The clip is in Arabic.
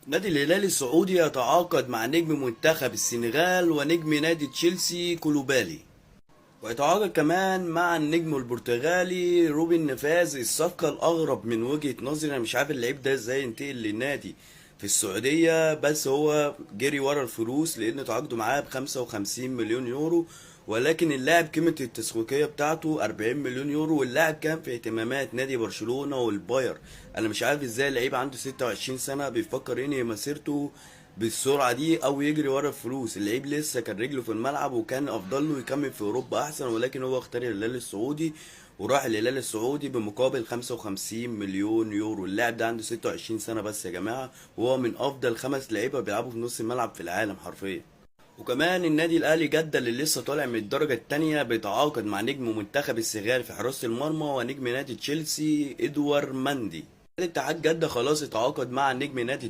نادي الهلال السعودي يتعاقد مع نجم منتخب السنغال ونجم نادي تشيلسي كولوبالي، ويتعاقد كمان مع النجم البرتغالي روبن نيفيز. الصفقة الأغرب من وجهة نظري، أنا مش عارف اللعيب ده ازاي ينتقل للنادي في السعودية، بس هو جري ورا الفلوس لأن تعاقدوا معاه ب 55 مليون يورو. ولكن اللاعب قيمة التسويقية بتاعته 40 مليون يورو، واللاعب كان في اهتمامات نادي برشلونة والباير. أنا مش عارف ازاي اللعيب عنده 26 سنة بيفكر ينهي مسيرته بالسرعة دي او يجري ورا الفلوس. اللعيب لسه كان رجله في الملعب، وكان افضل له يكمل في اوروبا احسن، ولكن هو اختار الهلال السعودي وراح الهلال السعودي بمقابل 55 مليون يورو. اللاعب ده عنده 26 سنة بس يا جماعة، وهو من افضل 5 لعيبة بيلعبوا في نص الملعب في العالم حرفيا. وكمان النادي الاهلي جدة اللي لسه طالع من الدرجة التانية بيتعاقد مع نجم منتخب السنغال في حراسة المرمى ونجم نادي تشيلسي ادوار ماندي. الاتحاد جدة خلاص اتعاقد مع نجم نادي